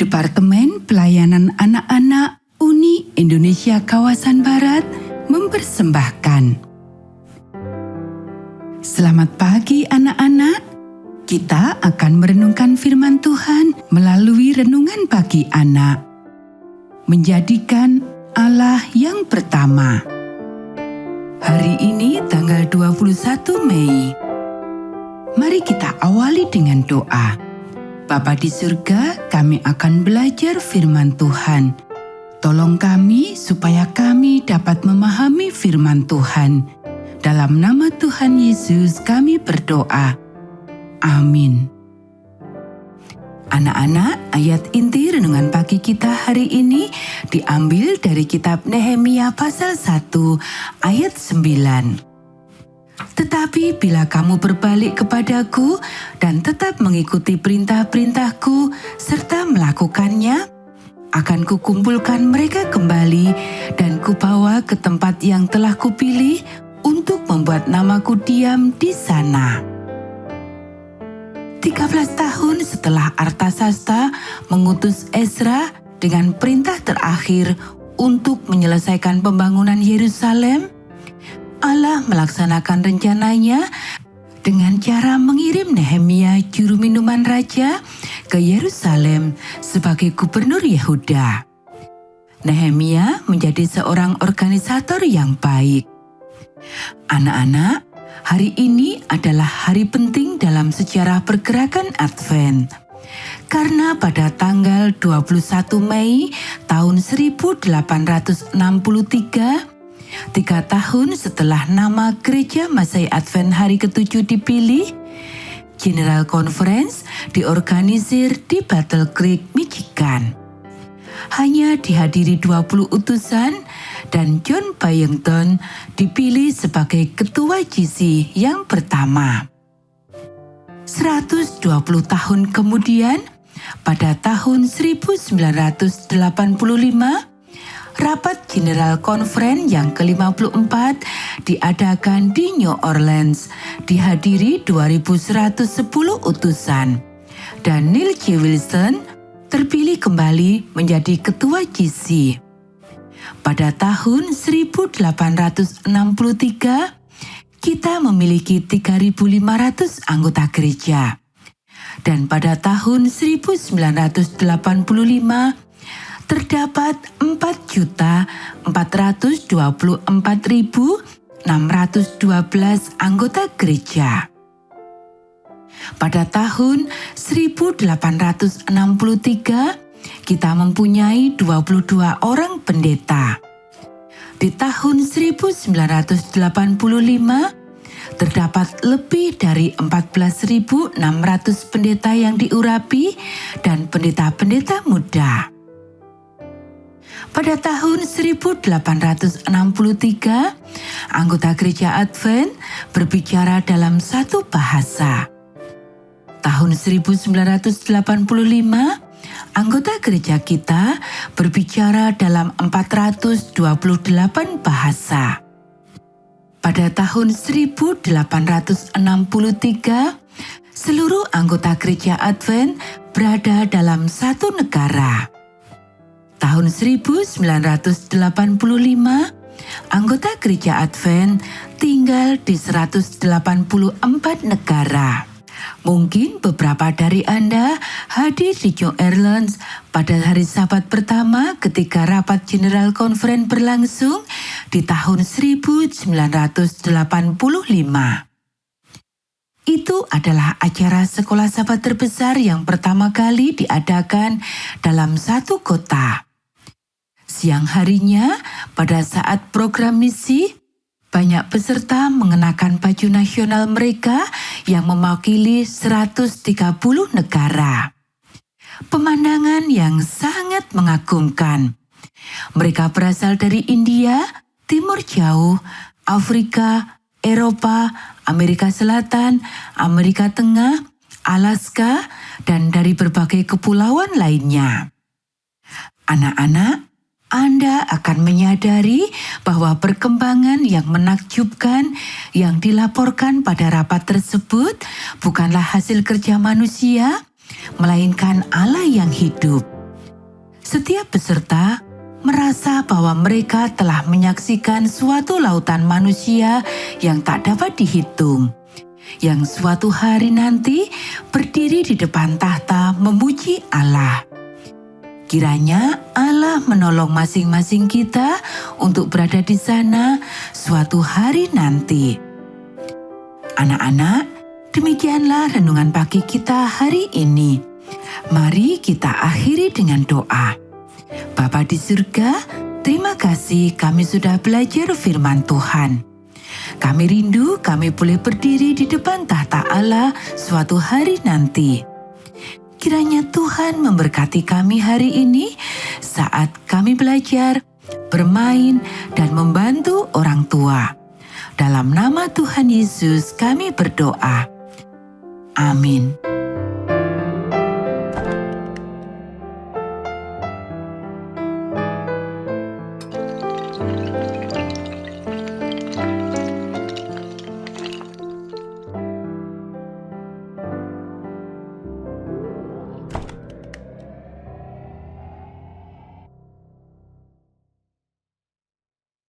Departemen Pelayanan Anak-anak Uni Indonesia Kawasan Barat mempersembahkan. Selamat pagi anak-anak. Kita akan merenungkan firman Tuhan melalui renungan pagi anak. Menjadikan Allah yang pertama. Hari ini tanggal 21 Mei. Mari kita awali dengan doa. Bapa di surga, kami akan belajar firman Tuhan. Tolong kami supaya kami dapat memahami firman Tuhan. Dalam nama Tuhan Yesus kami berdoa. Amin. Anak-anak, ayat inti renungan pagi kita hari ini diambil dari kitab Nehemia pasal 1 ayat 9. Tetapi bila kamu berbalik kepadaku dan tetap mengikuti perintah-perintahku serta melakukannya, akan kukumpulkan mereka kembali dan kubawa ke tempat yang telah kupilih untuk membuat namaku diam di sana. 13 tahun setelah Artasasta mengutus Ezra dengan perintah terakhir untuk menyelesaikan pembangunan Yerusalem, Allah melaksanakan rencananya dengan cara mengirim Nehemia juru minuman raja ke Yerusalem sebagai gubernur Yehuda. Nehemia menjadi seorang organisator yang baik. Anak-anak, hari ini adalah hari penting dalam sejarah pergerakan Advent. Karena pada tanggal 21 Mei tahun 1863, 3 tahun setelah nama Gereja Masai Advent hari ke-7 dipilih, General Conference diorganisir di Battle Creek, Michigan. Hanya dihadiri 20 utusan dan John Byington dipilih sebagai ketua GC yang pertama. 120 tahun kemudian, pada tahun 1985, Rapat General Conference yang ke-54 diadakan di New Orleans, dihadiri 2.110 utusan, dan Neil J. Wilson terpilih kembali menjadi ketua GC. Pada tahun 1863, kita memiliki 3.500 anggota gereja, dan pada tahun 1985, terdapat 4.424.612 anggota gereja. Pada tahun 1863, kita mempunyai 22 orang pendeta. Di tahun 1985, terdapat lebih dari 14.600 pendeta yang diurapi dan pendeta-pendeta muda. Pada tahun 1863, anggota gereja Advent berbicara dalam satu bahasa. Tahun 1985, anggota gereja kita berbicara dalam 428 bahasa. Pada tahun 1863, seluruh anggota gereja Advent berada dalam satu negara. Tahun 1985, anggota gereja Advent tinggal di 184 negara. Mungkin beberapa dari Anda hadir di New Orleans pada hari Sabat pertama ketika Rapat General Conference berlangsung di tahun 1985. Itu adalah acara sekolah Sabat terbesar yang pertama kali diadakan dalam satu kota. Siang harinya, pada saat program misi, banyak peserta mengenakan baju nasional mereka yang mewakili 130 negara. Pemandangan yang sangat mengagumkan. Mereka berasal dari India, Timur Jauh, Afrika, Eropa, Amerika Selatan, Amerika Tengah, Alaska, dan dari berbagai kepulauan lainnya. Anak-anak, Anda akan menyadari bahwa perkembangan yang menakjubkan yang dilaporkan pada rapat tersebut bukanlah hasil kerja manusia, melainkan Allah yang hidup. Setiap peserta merasa bahwa mereka telah menyaksikan suatu lautan manusia yang tak dapat dihitung, yang suatu hari nanti berdiri di depan tahta memuji Allah. Kiranya Allah menolong masing-masing kita untuk berada di sana suatu hari nanti. Anak-anak, demikianlah renungan pagi kita hari ini. Mari kita akhiri dengan doa. Bapa di surga, terima kasih kami sudah belajar firman Tuhan. Kami rindu kami boleh berdiri di depan tahta Allah suatu hari nanti. Kiranya Tuhan memberkati kami hari ini saat kami belajar, bermain, dan membantu orang tua. Dalam nama Tuhan Yesus kami berdoa. Amin.